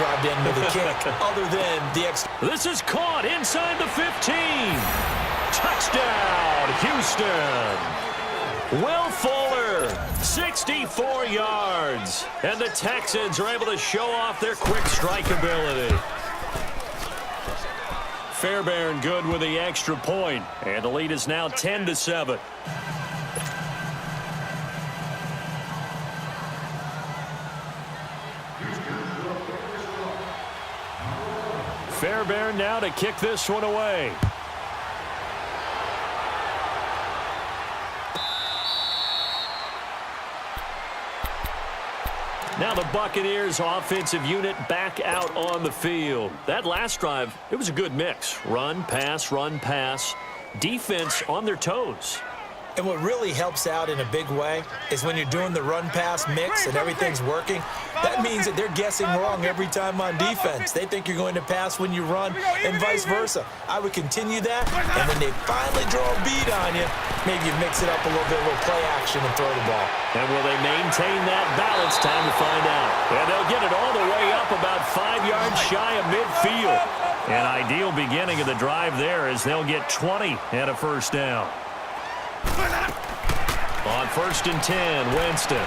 drive to end with a kick other than the extra. This is caught inside the 15. Touchdown, Houston. Will Fuller, 64 yards. And the Texans are able to show off their quick strike ability. Fairbairn good with the extra point. And the lead is now 10-7. Fairbairn now to kick this one away. Now the Buccaneers offensive unit back out on the field. That last drive, it was a good mix. Run, pass, defense on their toes. And what really helps out in a big way is when you're doing the run-pass mix and everything's working, that means that they're guessing wrong every time on defense. They think you're going to pass when you run and vice versa. I would continue that, and when they finally draw a beat on you, maybe you mix it up a little bit, a little play action and throw the ball. And will they maintain that balance? Time to find out. And they'll get it all the way up about 5 yards shy of midfield. An ideal beginning of the drive there as they'll get 20 and a first down. On 1st and 10, Winston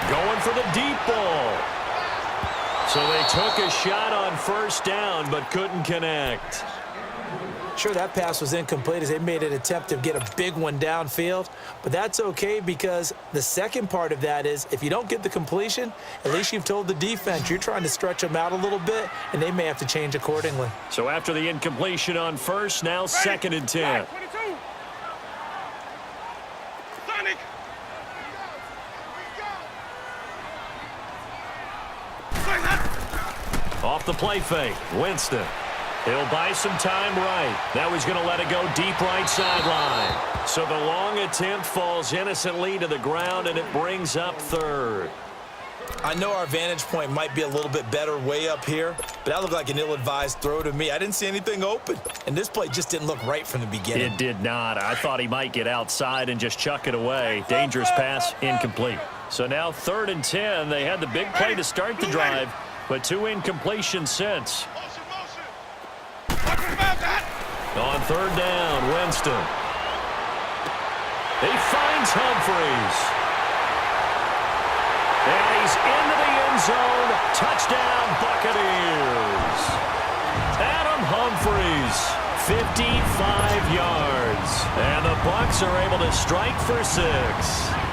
going for the deep ball. So they took a shot on first down but couldn't connect. Sure, that pass was incomplete as they made an attempt to get a big one downfield, but that's okay because the second part of that is if you don't get the completion, at least you've told the defense you're trying to stretch them out a little bit, and they may have to change accordingly. So after the incompletion on first, now 2nd and 10. Off the play fake, Winston. He'll buy some time right. Now he's going to let it go deep right sideline. So the long attempt falls innocently to the ground, and it brings up 3rd. I know our vantage point might be a little bit better way up here, but that looked like an ill-advised throw to me. I didn't see anything open, and this play just didn't look right from the beginning. It did not. I thought he might get outside and just chuck it away. Dangerous pass, incomplete. So now 3rd and 10. They had the big play to start the drive, but 2 incompletions since. On 3rd down, Winston. He finds Humphries. And he's into the end zone. Touchdown, Buccaneers. Adam Humphries, 55 yards. And the Bucs are able to strike for 6.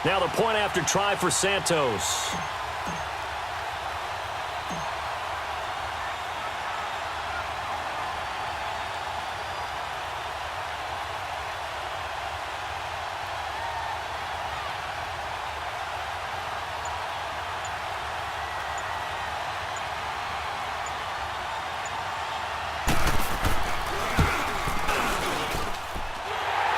Now the point after try for Santos.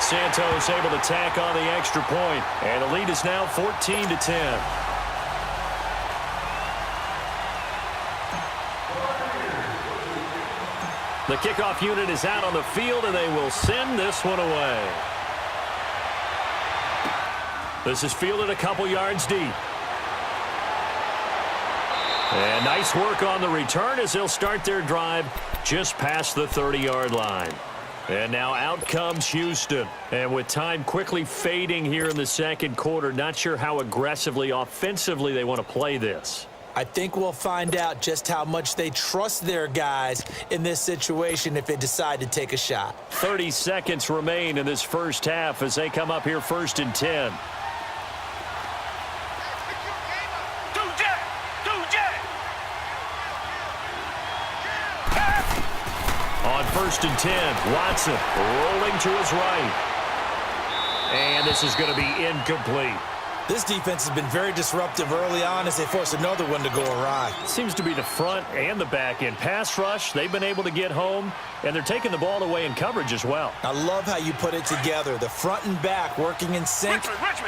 Santos able to tack on the extra point, and the lead is now 14-10. The kickoff unit is out on the field, and they will send this one away. This is fielded a couple yards deep. And nice work on the return as they'll start their drive just past the 30-yard line. And now out comes Houston. And with time quickly fading here in the second quarter, not sure how aggressively, offensively they want to play this. I think we'll find out just how much they trust their guys in this situation if they decide to take a shot. 30 seconds remain in this first half as they come up here 1st and 10. On 1st and 10, Watson rolling to his right. And this is going to be incomplete. This defense has been very disruptive early on as they force another one to go awry. Seems to be the front and the back end. Pass rush, they've been able to get home, and they're taking the ball away in coverage as well. I love how you put it together. The front and back working in sync,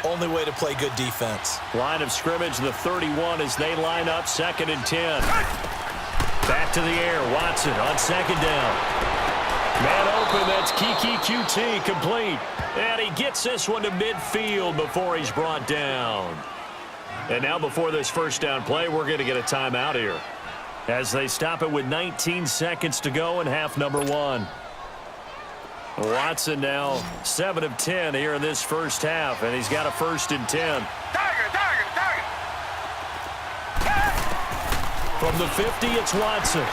only way to play good defense. Line of scrimmage, the 31 as they line up 2nd and 10. Back back to the air. Watson on second down. Man open, that's Kiki QT, complete. And he gets this one to midfield before he's brought down. And now before this first down play, we're going to get a timeout here, as they stop it with 19 seconds to go in half number one. Watson now 7 of 10 here in this first half, and he's got a 1st and 10. From the 50, it's Watson.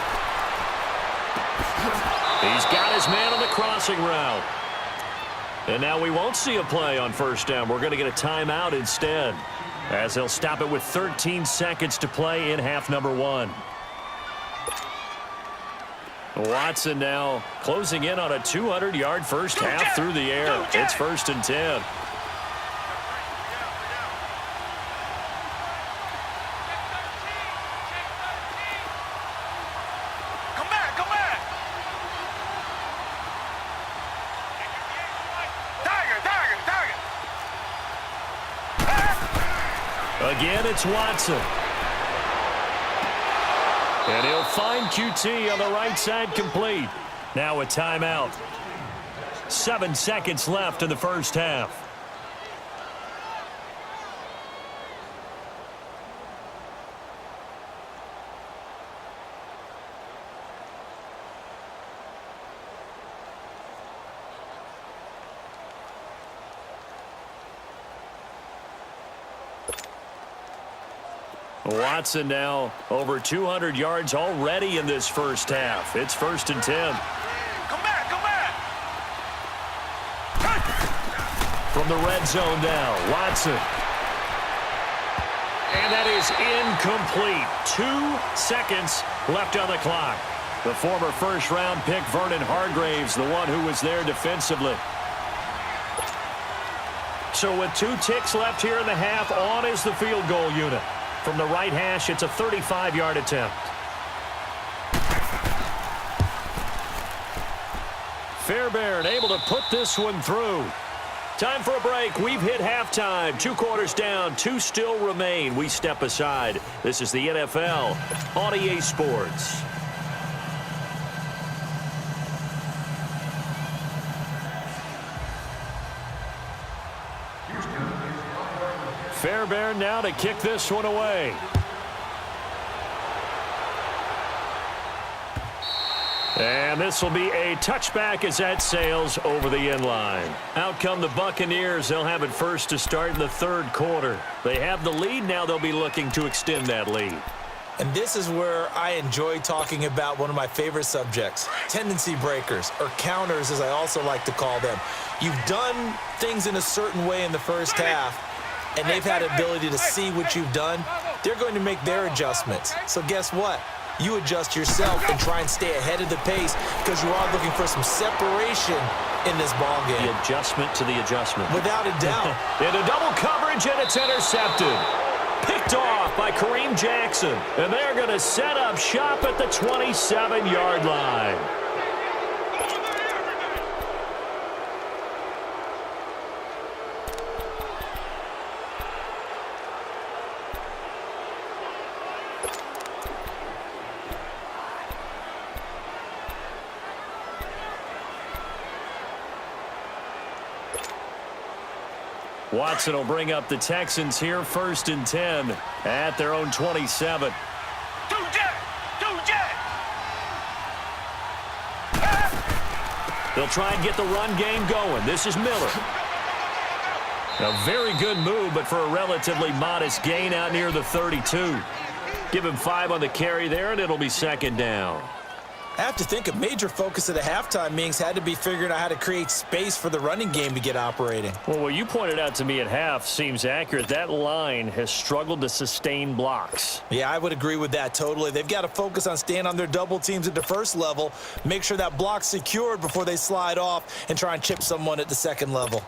He's got his man on the crossing route. And now we won't see a play on first down. We're going to get a timeout instead, as they'll stop it with 13 seconds to play in half number one. Watson now closing in on a 200-yard first half through the air. It's 1st and 10. Again, it's Watson. And he'll find QT on the right side, complete. Now a timeout. 7 seconds left in the first half. Watson now over 200 yards already in this first half. It's 1st and 10. Come back, come back. From the red zone now, Watson. And that is incomplete. 2 seconds left on the clock. The former first-round pick, Vernon Hargraves, the one who was there defensively. So with 2 ticks left here in the half, on is the field goal unit. From the right hash, it's a 35-yard attempt. Fairbairn able to put this one through. Time for a break. We've hit halftime. 2 quarters down, 2 still remain. We step aside. This is the NFL on EA Sports. Fairbairn now to kick this one away. And this will be a touchback as that sails over the end line. Out come the Buccaneers. They'll have it first to start in the 3rd quarter. They have the lead. Now they'll be looking to extend that lead. And this is where I enjoy talking about one of my favorite subjects, tendency breakers, or counters as I also like to call them. You've done things in a certain way in the first half, and they've had the ability to see what you've done. They're going to make their adjustments. So guess what? You adjust yourself and try and stay ahead of the pace, because you are looking for some separation in this ball game. The adjustment to the adjustment. Without a doubt. Into double coverage, and it's intercepted. Picked off by Kareem Jackson. And they're going to set up shop at the 27-yard line. Watson will bring up the Texans here, 1st and 10 at their own 27. They'll try and get the run game going. This is Miller. A very good move, but for a relatively modest gain out near the 32. Give him 5 on the carry there, and it'll be 2nd down. I have to think a major focus of the halftime meetings had to be figuring out how to create space for the running game to get operating. Well, what you pointed out to me at half seems accurate. That line has struggled to sustain blocks. Yeah, I would agree with that totally. They've got to focus on staying on their double teams at the first level, make sure that block's secured before they slide off and try and chip someone at the second level.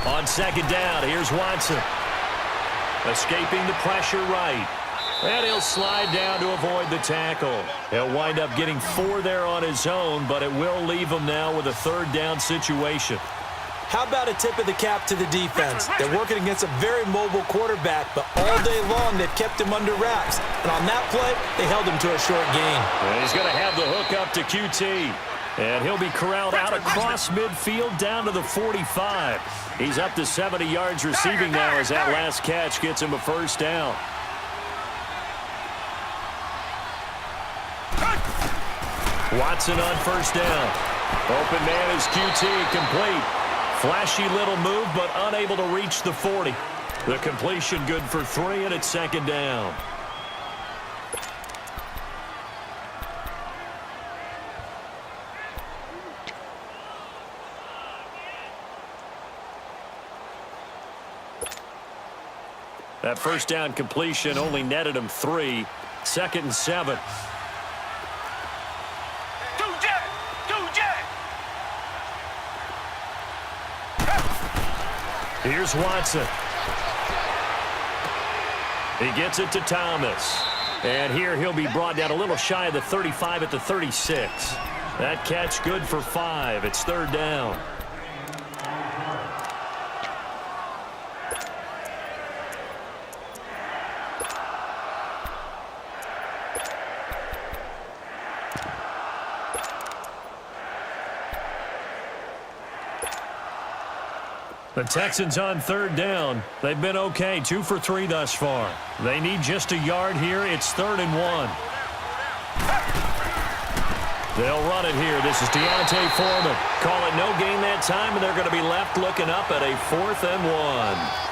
On 2nd down, here's Watson. Escaping the pressure right. And he'll slide down to avoid the tackle. He'll wind up getting 4 there on his own, but it will leave him now with a third down situation. How about a tip of the cap to the defense? They're working against a very mobile quarterback, but all day long they've kept him under wraps. And on that play, they held him to a short gain. And he's going to have the hook up to QT. And he'll be corralled out across midfield down to the 45. He's up to 70 yards receiving now as that last catch gets him a first down. Watson on first down. Open man is QT, complete. Flashy little move, but unable to reach the 40. The completion good for 3, and it's second down. That first down completion only netted him 3. 2nd and 7. Here's Watson. He gets it to Thomas. And here he'll be brought down a little shy of the 35 at the 36. That catch good for 5. It's third down. The Texans on third down. They've been okay, 2 for 3 thus far. They need just a yard here. It's 3rd and 1. They'll run it here. This is Deontay Foreman. Call it no gain that time, and they're going to be left looking up at a 4th and 1.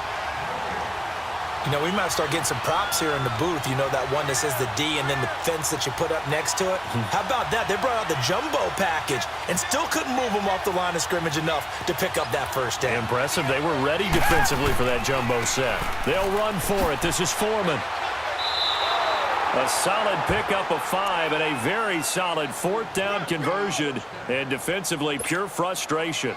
You know, we might start getting some props here in the booth. You know, that one that says the D and then the fence that you put up next to it? How about that? They brought out the jumbo package and still couldn't move them off the line of scrimmage enough to pick up that first down. Impressive. They were ready defensively for that jumbo set. They'll run for it. This is Foreman. A solid pickup of 5 and a very solid 4th down conversion. And defensively, pure frustration.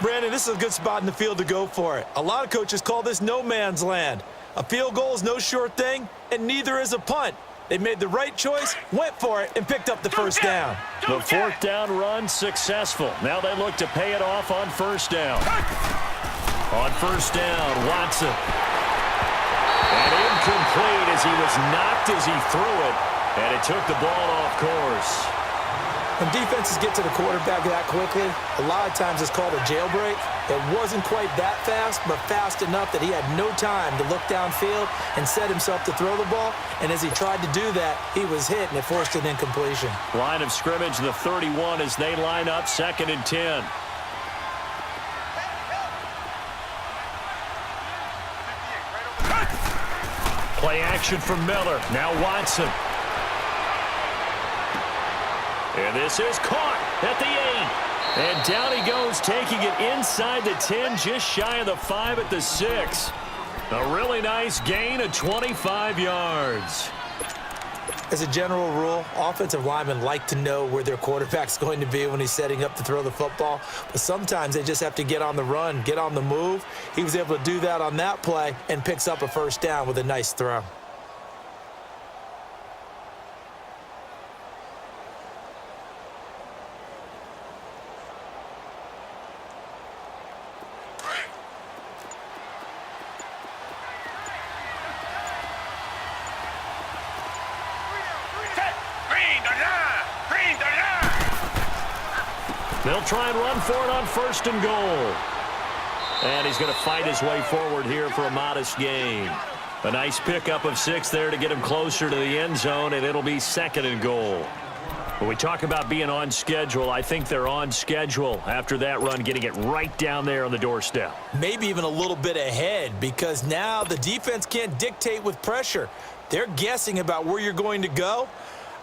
Brandon, this is a good spot in the field to go for it. A lot of coaches call this no man's land. A field goal is no sure thing, and neither is a punt. They made the right choice, went for it, and picked up the first down. The 4th down run successful. Now they look to pay it off on first down. On first down, Watson. And incomplete as he was knocked as he threw it, and it took the ball off course. When defenses get to the quarterback that quickly, a lot of times it's called a jailbreak. It wasn't quite that fast, but fast enough that he had no time to look downfield and set himself to throw the ball. And as he tried to do that, he was hit, and it forced an incompletion. Line of scrimmage, the 31 as they line up, 2nd and 10. Play action from Miller. Now Watson. And this is caught at the 8. And down he goes, taking it inside the 10, just shy of the 5 at the 6. A really nice gain of 25 yards. As a general rule, offensive linemen like to know where their quarterback's going to be when he's setting up to throw the football. But sometimes they just have to get on the run, get on the move. He was able to do that on that play and picks up a first down with a nice throw. They'll try and run for it on 1st and goal. And he's going to fight his way forward here for a modest gain. A nice pickup of 6 there to get him closer to the end zone, and it'll be 2nd and goal. When we talk about being on schedule, I think they're on schedule after that run, getting it right down there on the doorstep. Maybe even a little bit ahead, because now the defense can't dictate with pressure. They're guessing about where you're going to go.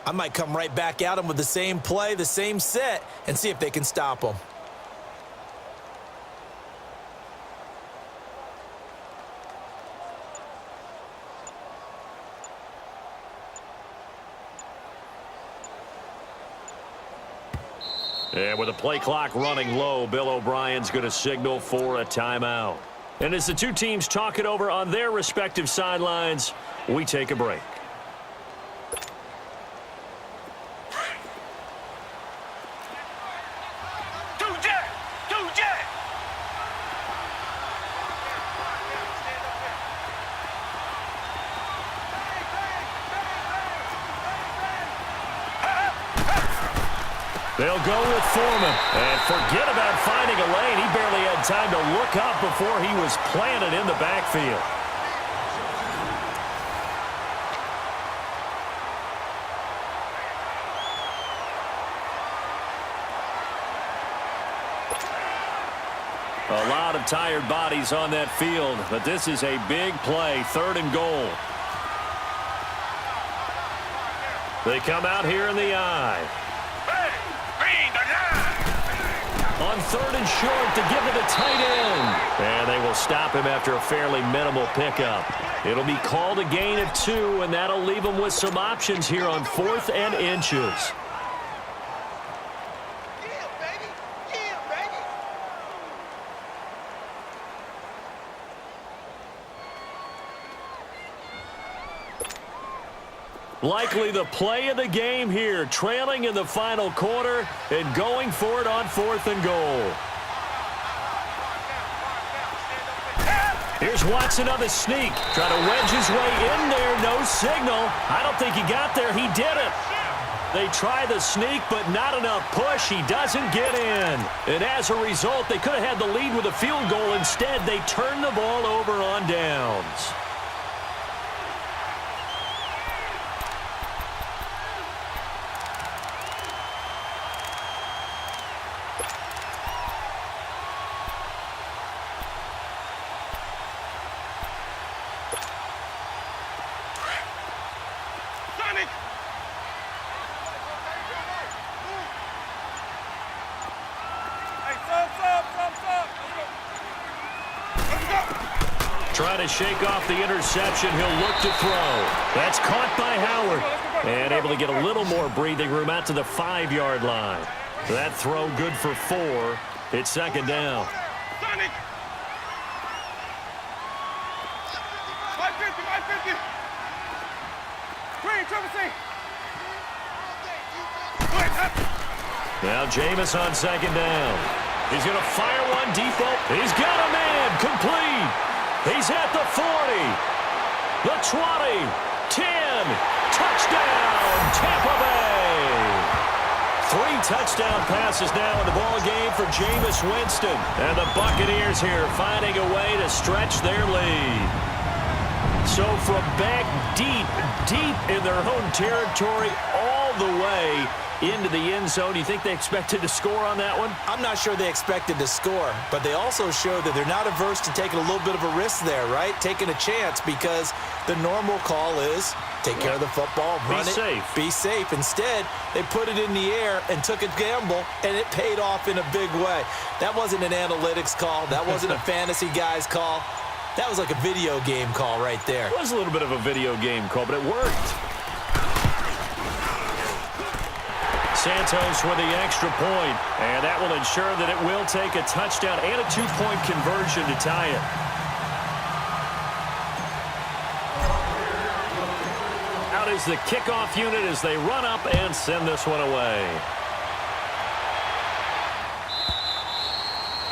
I might come right back at them with the same play, the same set, and see if they can stop them. And with the play clock running low, Bill O'Brien's going to signal for a timeout. And as the two teams talk it over on their respective sidelines, we take a break. They'll go with Foreman. And forget about finding a lane. He barely had time to look up before he was planted in the backfield. A lot of tired bodies on that field, but this is a big play, 3rd and goal. They come out here in the I. On 3rd and short to give it a tight end. And they will stop him after a fairly minimal pickup. It'll be called a gain of 2, and that'll leave them with some options here on 4th and inches. Likely the play of the game here, trailing in the final quarter and going for it on 4th and goal. Here's Watson on the sneak, trying to wedge his way in there, no signal. I don't think he got there, he didn't. They try the sneak, but not enough push. He doesn't get in. And as a result, they could have had the lead with a field goal. Instead, they turn the ball over on downs. Trying to shake off the interception. He'll look to throw. That's caught by Howard. And able to get a little more breathing room out to the 5-yard line. That throw good for 4. It's 2nd down. Now Jameis on 2nd down. He's going to fire one deep. He's got a man. Complete. He's at the 40, the 20, 10, touchdown, Tampa Bay. 3 touchdown passes now in the ball game for Jameis Winston. And the Buccaneers here finding a way to stretch their lead. So from back deep in their own territory all the way into the end zone. You think they expected to score on that one? I'm not sure they expected to score, but they also showed that they're not averse to taking a little bit of a risk there, right? Taking a chance, because the normal call is take care of the football, run it, be safe. Instead, they put it in the air and took a gamble, and it paid off in a big way. That wasn't an analytics call. That wasn't a fantasy guy's call. That was like a video game call right there. It was a little bit of a video game call, but it worked. Santos with the extra point, and that will ensure that it will take a touchdown and a 2-point conversion to tie it. Out is the kickoff unit as they run up and send this one away.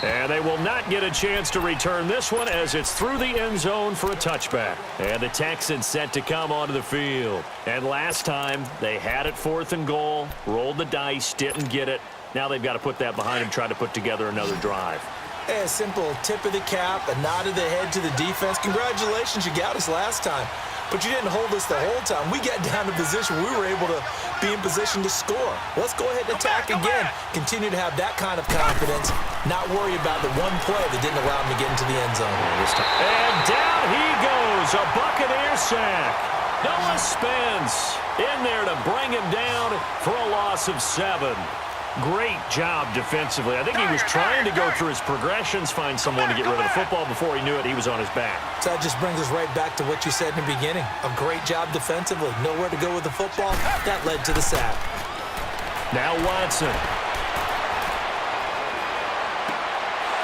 And they will not get a chance to return this one as it's through the end zone for a touchback. And the Texans set to come onto the field. And last time, they had it 4th and goal, rolled the dice, didn't get it. Now they've got to put that behind them, try to put together another drive. A simple tip of the cap, a nod of the head to the defense. Congratulations, you got us last time. But you didn't hold us the whole time. We got down to position. We were able to be in position to score. Let's go ahead and attack again. Continue to have that kind of confidence. Not worry about the one play that didn't allow him to get into the end zone. And down he goes. A Buccaneer sack. Noah Spence in there to bring him down for a loss of 7. Great job defensively. I think he was trying to go through his progressions, find someone to get rid of the football. Before he knew it, he was on his back. So that just brings us right back to what you said in the beginning. A great job defensively. Nowhere to go with the football. That led to the sack. Now Watson.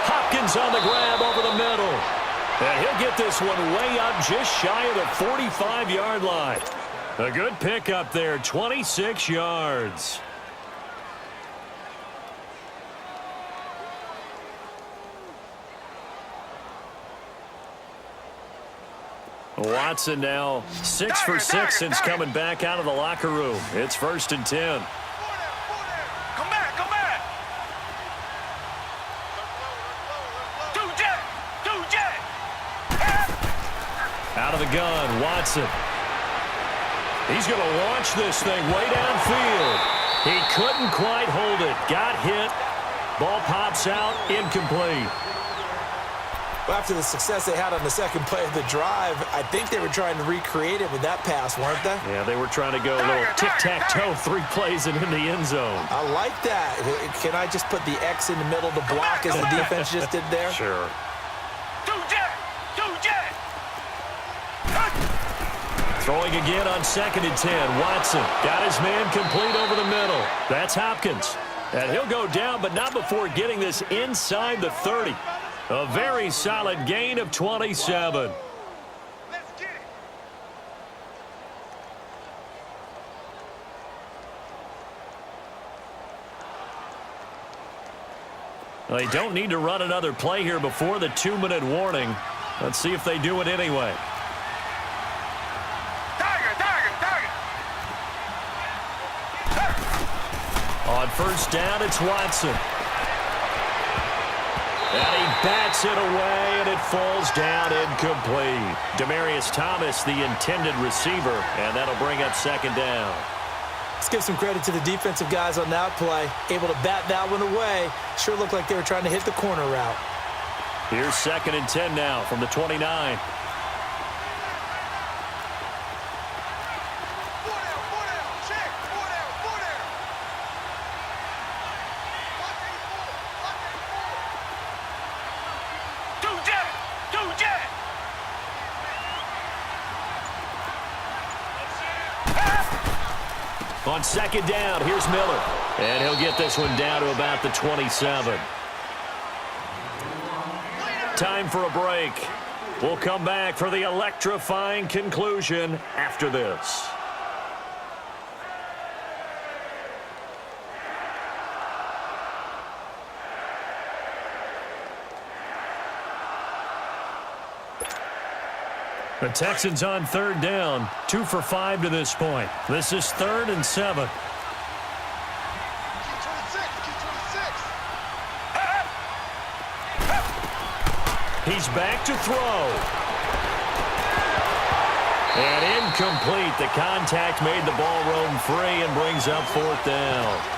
Hopkins on the grab over the middle. And he'll get this one way up just shy of the 45-yard line. A good pickup there, 26 yards. Watson now 6 for 6 since coming back out of the locker room. It's 1st and 10. Come back, the gun. Watson. He's going to launch this thing way downfield. He couldn't quite hold it. Got hit. Ball pops out. Incomplete. Well, after the success they had on the second play of the drive, I think they were trying to recreate it with that pass, weren't they? Yeah, they were trying to go a little tic-tac-toe, 3 plays and in the end zone. I like that. Can I just put the X in the middle to block as the defense just did there? Sure. Throwing again on 2nd and 10. Watson got his man complete over the middle. That's Hopkins. And he'll go down, but not before getting this inside the 30. A very solid gain of 27. Let's get it. They don't need to run another play here before the 2-minute warning. Let's see if they do it anyway. On 1st down, it's Watson. And he bats it away, and it falls down incomplete. Demaryius Thomas, the intended receiver, and that'll bring up 2nd down. Let's give some credit to the defensive guys on that play. Able to bat that one away. Sure looked like they were trying to hit the corner route. Here's 2nd and 10 now from the 29. On 2nd down, here's Miller. And he'll get this one down to about the 27. Time for a break. We'll come back for the electrifying conclusion after this. The Texans on 3rd down, 2 for 5 to this point. This is 3rd and 7. He's back to throw. And incomplete. The contact made the ball roam free and brings up 4th down.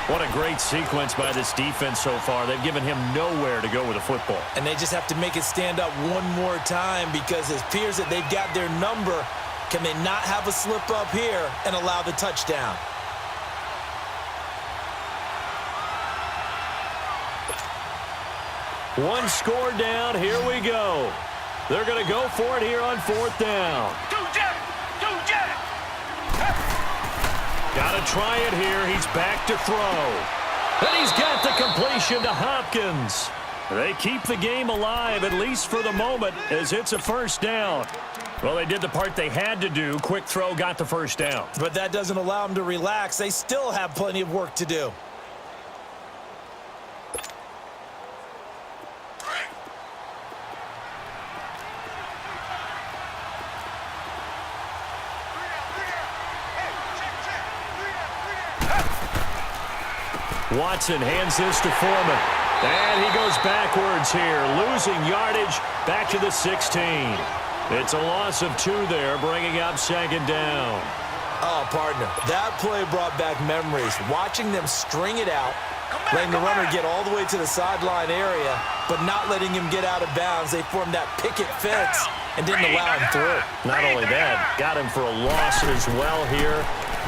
What a great sequence by this defense so far. They've given him nowhere to go with the football. And they just have to make it stand up one more time because it appears that they've got their number. Can they not have a slip up here and allow the touchdown? One score down. Here we go. They're going to go for it here on 4th down. Got to try it here. He's back to throw. And he's got the completion to Hopkins. They keep the game alive, at least for the moment, as it's a 1st down. Well, they did the part they had to do. Quick throw got the 1st down. But that doesn't allow them to relax. They still have plenty of work to do. Watson hands this to Foreman. And he goes backwards here, losing yardage back to the 16. It's a loss of 2 there, bringing up 2nd down. Oh, partner, that play brought back memories. Watching them string it out, letting the runner get all the way to the sideline area, but not letting him get out of bounds. They formed that picket fence and didn't allow him through. Not only that, got him for a loss as well here.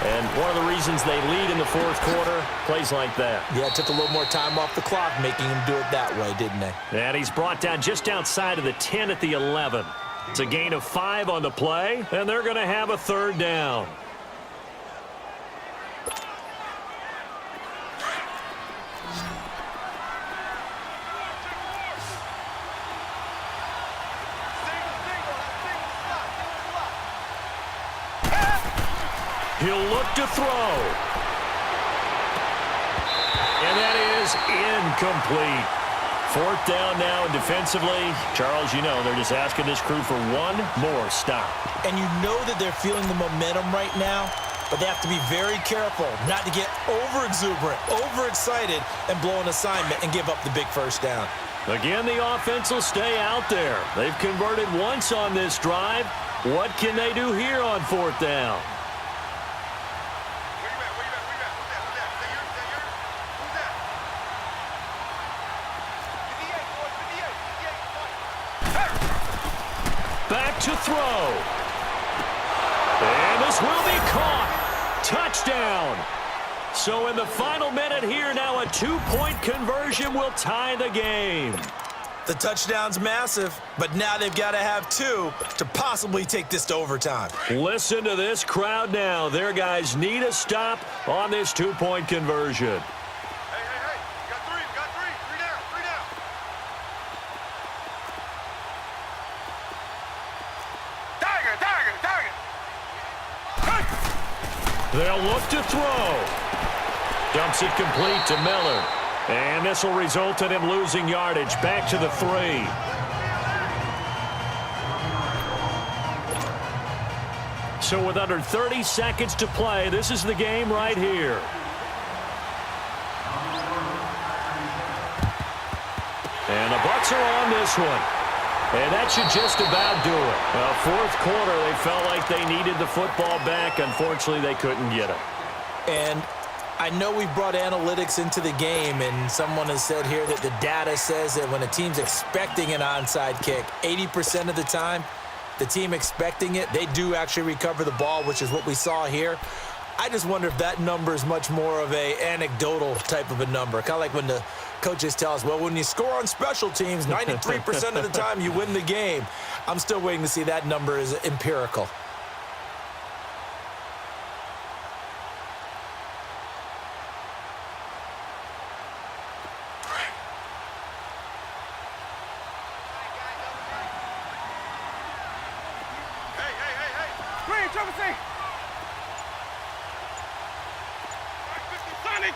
And one of the reasons they lead in the 4th quarter, plays like that. Yeah, it took a little more time off the clock, making him do it that way, didn't they? And he's brought down just outside of the 10 at the 11. It's a gain of 5 on the play, and they're going to have a 3rd down. He'll look to throw. And that is incomplete. 4th down now, and defensively, Charles, you know, they're just asking this crew for one more stop. And you know that they're feeling the momentum right now, but they have to be very careful not to get over-exuberant, overexcited, and blow an assignment and give up the big 1st down. Again, the offense will stay out there. They've converted once on this drive. What can they do here on 4th down? Back to throw. And this will be caught. Touchdown. So in the final minute here, now a 2-point conversion will tie the game. The touchdown's massive, but now they've got to have 2 to possibly take this to overtime. Listen to this crowd now. Their guys need a stop on this 2-point conversion. Hey. You got 3. You got 3. 3 down. 3 down. Tiger. They'll look to throw. Dumps it complete to Miller. And this will result in him losing yardage. Back to the 3. So with under 30 seconds to play, this is the game right here. And the Bucs are on this one. And that should just about do it. Well, 4th quarter, they felt like they needed the football back. Unfortunately, they couldn't get it. And I know we brought analytics into the game, and someone has said here that the data says that when a team's expecting an onside kick, 80% of the time, the team expecting it, they do actually recover the ball, which is what we saw here. I just wonder if that number is much more of a anecdotal type of a number, kind of like when the coaches tell us, well, when you score on special teams, 93% of the time you win the game. I'm still waiting to see that number is empirical. Green, Trevor, say. Sonic.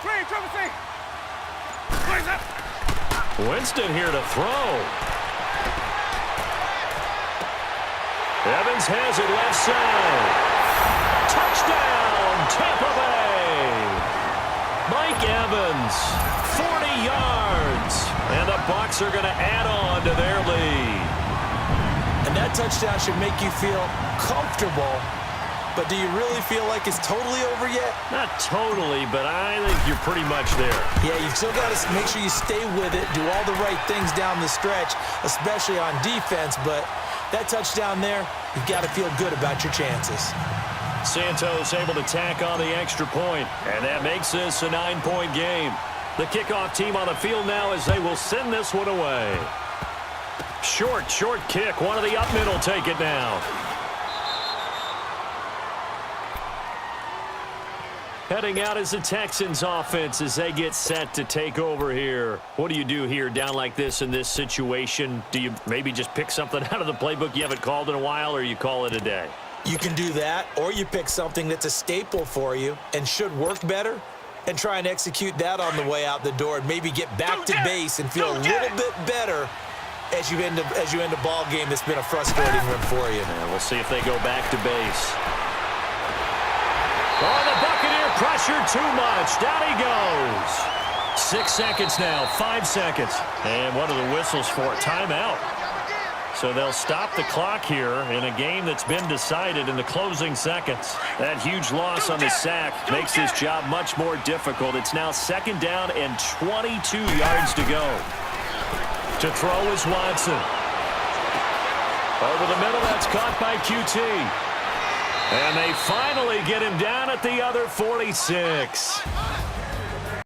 Green, Trevor, say. Blaze up. Winston here to throw. Evans has it left side. Touchdown, Tampa Bay. Mike Evans, 40 yards. And the Bucs are going to add on to their lead. And that touchdown should make you feel comfortable, but do you really feel like it's totally over yet? Not totally, but I think you're pretty much there. Yeah, you've still got to make sure you stay with it, do all the right things down the stretch, especially on defense, but that touchdown there, you've got to feel good about your chances. Santos able to tack on the extra point, and that makes this a 9-point game. The kickoff team on the field now as they will send this one away. Short kick. One of the up middle take it now. Heading out is the Texans offense as they get set to take over here. What do you do here down like this in this situation? Do you maybe just pick something out of the playbook you haven't called in a while, or you call it a day? You can do that, or you pick something that's a staple for you and should work better and try and execute that on the way out the door and maybe get back to base and feel a little bit better as you end a ball game that's been a frustrating one for you. And we'll see if they go back to base. Oh, the Buccaneer pressure too much. Down he goes. 6 seconds now, 5 seconds. And what are the whistles for? Timeout. So they'll stop the clock here in a game that's been decided in the closing seconds. That huge loss on the sack makes this job much more difficult. It's now 2nd down and 22 yards to go. To throw is Watson. Over the middle, that's caught by QT. And they finally get him down at the other 46.